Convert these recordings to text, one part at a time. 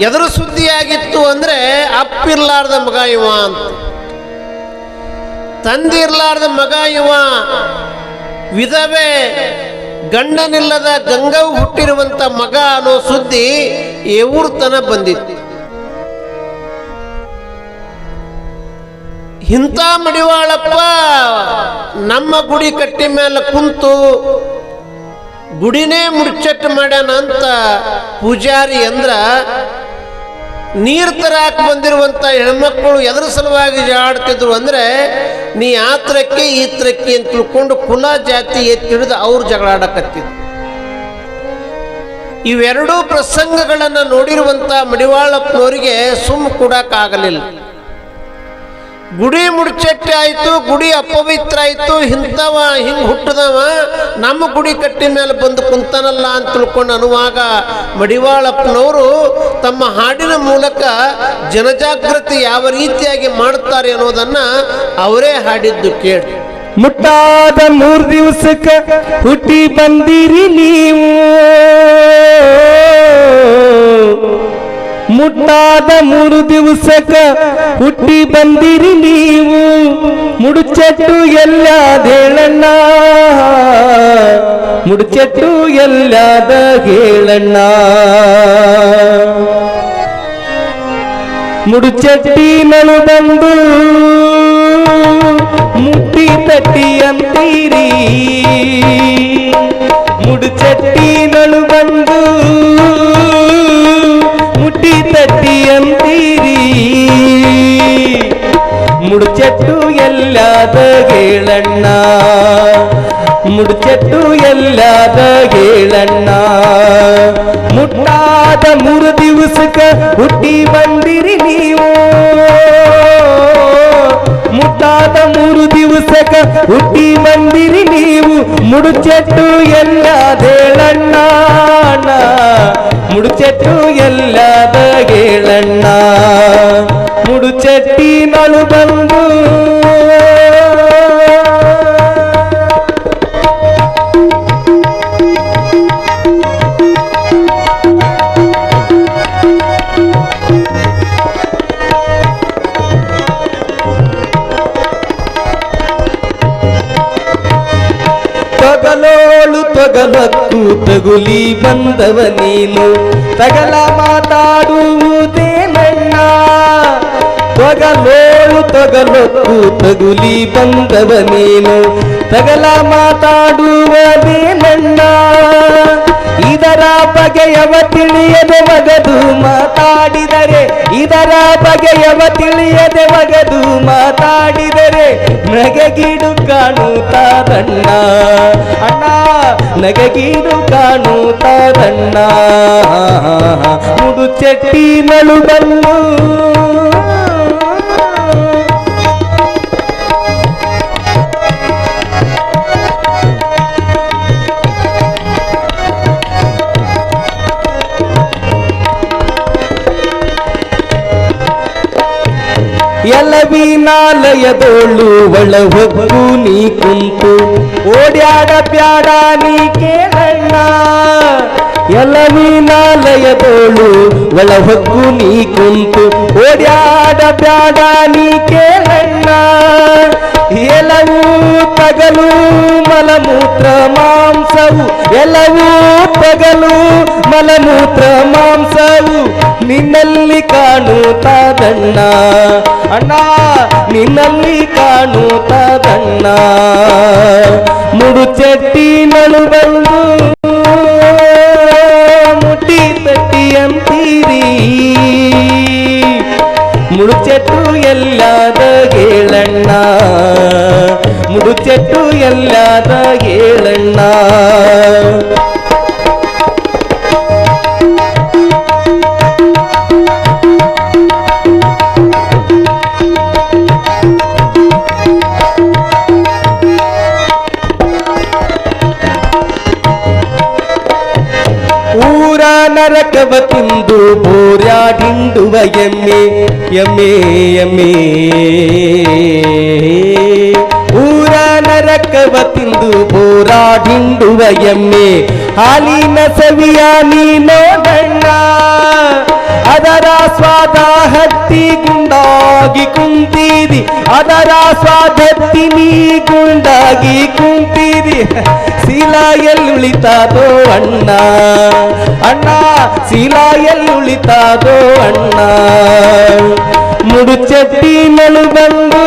ಎದುರು ಸುದ್ದಿಯಾಗಿತ್ತು ಅಂದರೆ ಅಪ್ಪಿರ್ಲಾರ್ದ ಮಗ ಇವ ಅಂತ, ತಂದಿರ್ಲಾರ್ದ ಮಗ ಇವ, ವಿಧವೆ ಗಂಡನಿಲ್ಲದ ಗಂಗವು ಹುಟ್ಟಿರುವಂತ ಮಗ ಅನ್ನೋ ಸುದ್ದಿ ಊರು ತನ ಬಂದಿತ್ತು. ಇಂಥ ಮಡಿವಾಳಪ್ಪ ನಮ್ಮ ಗುಡಿ ಕಟ್ಟಿ ಮೇಲೆ ಕುಂತು ಗುಡಿನೇ ಮುಡ್ಚಟ್ಟು ಮಾಡ್ಯಾನ ಅಂತ ಪೂಜಾರಿ ಅಂದ್ರ ನೀರು ತರಾಕ್ ಬಂದಿರುವಂತ ಹೆಣ್ಮಕ್ಳು ಎದ್ರ ಸಲುವಾಗಿ ಜಾಡ್ತಿದ್ರು ಅಂದ್ರೆ ನೀ ಆತ್ರಕ್ಕೆ ಈ ತ್ರಕ್ಕೆ ಅಂತ ತಿಳ್ಕೊಂಡು ಕುಲ ಜಾತಿ ಎತ್ತಿಡಿದು ಅವ್ರು ಜಗಳಾಡಕತ್ತಿದ್ರು. ಇವೆರಡೂ ಪ್ರಸಂಗಗಳನ್ನು ನೋಡಿರುವಂತ ಮಡಿವಾಳಪ್ಪನವರಿಗೆ ಸುಮ್ಮ ಕೂಡಕ್ಕಾಗಲಿಲ್ಲ. ಗುಡಿ ಮುಡ್ಚಟ್ಟೆ ಆಯ್ತು, ಗುಡಿ ಅಪವಿತ್ರ ಆಯ್ತು, ಇಂಥವ ಹಿಂಗೆ ಹುಟ್ಟದವ ನಮ್ಮ ಗುಡಿ ಕಟ್ಟಿ ಮೇಲೆ ಬಂದು ಕುಂತನಲ್ಲ ಅಂತ ತಿಳ್ಕೊಂಡು ಅನ್ನುವಾಗ ಮಡಿವಾಳಪ್ಪನವರು ತಮ್ಮ ಹಾಡಿನ ಮೂಲಕ ಜನಜಾಗೃತಿ ಯಾವ ರೀತಿಯಾಗಿ ಮಾಡುತ್ತಾರೆ ಅನ್ನೋದನ್ನ ಅವರೇ ಹಾಡಿದ್ದು ಕೇಳಿ. ಮುಟ್ಟಾದ 3 ದಿವಸಕ್ಕೆ ಹುಟ್ಟಿ ಬಂದಿರಿ ನೀವು, ಮುಟ್ಟಾದ 3 ದಿವಸಕ್ಕೆ ಹುಟ್ಟಿ ಬಂದಿರಿ ನೀವು, ಮುಡುಚೆಟ್ಟು ಎಲ್ಲಾದ ಹೇಳಣ್ಣ, ಮುಡುಚೆಟ್ಟು ಎಲ್ಲಾದ ಹೇಳಣ್ಣ, ಮುಡುಚೆಟ್ಟಿನಳು ಬಂದು ಮುಟ್ಟಿ ತಟ್ಟಿ ಅಂತೀರಿ, ಮುಡುಚೆಟ್ಟಿನಳು ಬಂದು ಮುಟ್ಟಿ ತಟ್ಟಿ ಅಂತೀರಿ, ಮುಡುಚೆಟ್ಟು ಎಲ್ಲಾದ ಹೇಳಣ್ಣ, ಮುಡುಚೆಟ್ಟು ಎಲ್ಲಾದ ಹೇಳಣ್ಣ, ಮುಟ್ಟಾದ 3 ದಿವಸಕ್ಕೆ ಹುಟ್ಟಿ ಬಂದಿರಿ ನೀವು, ಮುಟ್ಟಾದ 3 ದಿವಸಕ್ಕೆ ಹುಟ್ಟಿ ಬಂದಿರಿ ನೀವು, ಮುಡುಚೆಟ್ಟು ಎಲ್ಲಾದ ಹೇಳಣ್ಣ, ಮುಡುಚೆಟ್ಟು ಎಲ್ಲಾದ ಹೇಳಣ್ಣ, ಮುಡುಚೆಟ್ಟಿನಳು ಬಂದು ತಗಲೋಳು ತಗಲಕ್ಕು ತಗುಲಿ ಬಂದವ ನೀನು, ತಗಲ ಮಾತಾಡುವುದೇನಣ್ಣ, ತಗಲೋಳು ತಗಲಕ್ಕು ತಗುಲಿ ಬಂದವ ನೀನು, ತಗಲ ಮಾತಾಡುವುದೇನಣ್ಣ, ಇದರ ಬಗೆಯವ ತಿಳಿಯದೆ ಮಗದು ಮಾತಾಡಿದರೆ, ಇದರ ಬಗೆಯವ ತಿಳಿಯದೆ ಮಗದು ಮಾತಾಡಿದರೆ ನಗೆಗೀಡು ಕಾಣುತ್ತಾದಣ್ಣ, ಅಣ್ಣ ನಗೆಗೀಡು ಕಾಣುತ್ತಾದಣ್ಣ, ಮುಡುಚೆಟ್ಟಿನಳು ಬಂದು ಎಲವಿನಾಲಯದೋಳು ಒಳ ಹೊಕ್ಕು ನೀ ಕುಂತು ಓಡ್ಯಾಡ ಬ್ಯಾಡ ನೀ ಕೇಳಣ್ಣ, ಎಲವಿನಾಲಯದೋಳು ಒಳ ಹೊಕ್ಕು ನೀ ಕುಂತು ಓಡ್ಯಾಡ ಬ್ಯಾಡ ನೀ ಕೇಳಣ್ಣ, ಎಲ್ಲವೂ ತಗಲು ಮಲಮೂತ್ರ ಮಾಂಸವು, ಎಲ್ಲವೂ ತಗಲು ಮಲಮೂತ್ರ ಮಾಂಸವು ನಿನ್ನಲ್ಲಿ ಕಾಣುತ್ತಾದಣ್ಣ, ಅಣ್ಣ ನಿನ್ನಲ್ಲಿ ಕಾಣುತ್ತಾದಣ್ಣ, ಮುಡುಚೆಟ್ಟಿನಳು ಬಂದು ಮುಟ್ಟಿ ತಟ್ಟಿ ಅಂತೀರಿ, ಮುಡುಚೆಟ್ಟು ಎಲ್ಲಾದ ಹೇಳಣ್ಣ, ಮುಡುಚೆಟ್ಟು ಎಲ್ಲಾದ ಹೇಳಣ್ಣ, ಊರ ನರಕವ ತಿಂದು ಬೋರ್ಯಾಡಿಂಡುವ ಎಮ್ಮೆ ಎಮ್ಮೆ ಎಮ್ಮೆ, ಊರ ನರಕವ ತಿಂದು ಎಮ್ಮೆ ಹಾಲಿನ ಸವಿಯ ನೀ ನೋಡಣ್ಣ, ಅದ ಶ್ರೀಲಂಕಾದ ಹತ್ತಿ ಗುಂಡಾಗಿ ಕುಂತಿದಿ ಅದರ ಸ್ವಾದತ್ತಿ ನೀ ಗುಂಡಾಗಿ ಕುಂತಿದಿ ಶೀಲ ಎಲ್ಲುಳಿತಾದೋ ಅಣ್ಣ ಅಣ್ಣ ಶೀಲ ಎಲ್ಲುಳಿತಾದೋ ಅಣ್ಣ ಮುಡುಚೆಟ್ಟಿ ನಳು ಬಂದು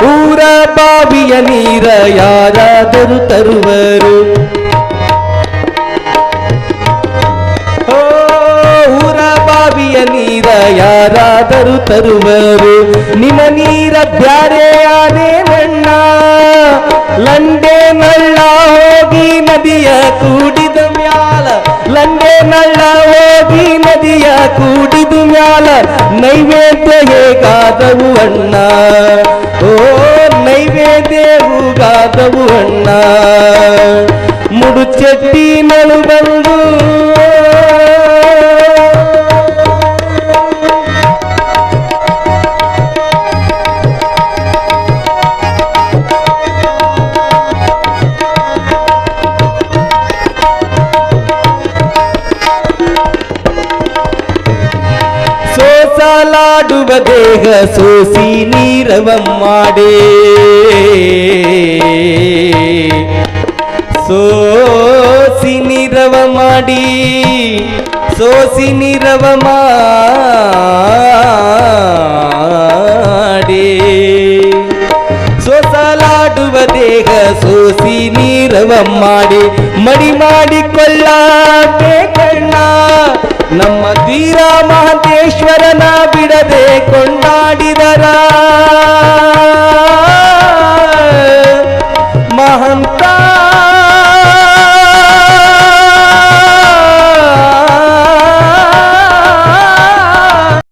ಊರ ಬಾವಿಯ ನೀರ ಯಾರಾದರೂ ತರುವರು ಊರ ಬಾವಿಯ ನೀರ ಯಾರಾದರೂ ತರುವರು ನಿಮ್ಮ ನೀರ ಬ್ಯಾರೆಯಾದೆ ಮಣ್ಣ ಲಂಡೆ ನಳ್ಳ ಹೋಗಿ ನದಿಯ ಕೂಡಿದ ಮ್ಯಾಲ ಲಂಡೆ ನಳ್ಳ ಹೋಗಿ ನದಿಯ ಕೂಡಿದ ಮ್ಯಾಲ ನೈವೇದ್ಯ ಹೇಗಾದವು ಅಣ್ಣ ಓ ನೈವೇದ್ಯವುಗಾದವು ಅಣ್ಣ ಮುಡುಚೆಟ್ಟಿ ನಳು ಬಂದು ಸೋಸಲಾಡುವ ದೇಹ ಸೋಸಿ ನೀರವ ಮಾಡೇ ಸೋಸಿ ನೀರವ ಮಾಡಿ ಸೋಸಿ ನೀರವ ಮಾಡಿ ಸೋಸಲಾಡುವ ದೇಹ ಸೋಸಿ ನೀರವ ಮಾಡಿ ಮಡಿ ಮಾಡಿಕೊಳ್ಳಬೇಕಣ್ಣ ನಮ್ಮ ತೀರ ಮಹಂತೇಶ್ವರನ ಬಿಡದೆ ಕೊಂಡಾಡಿದರ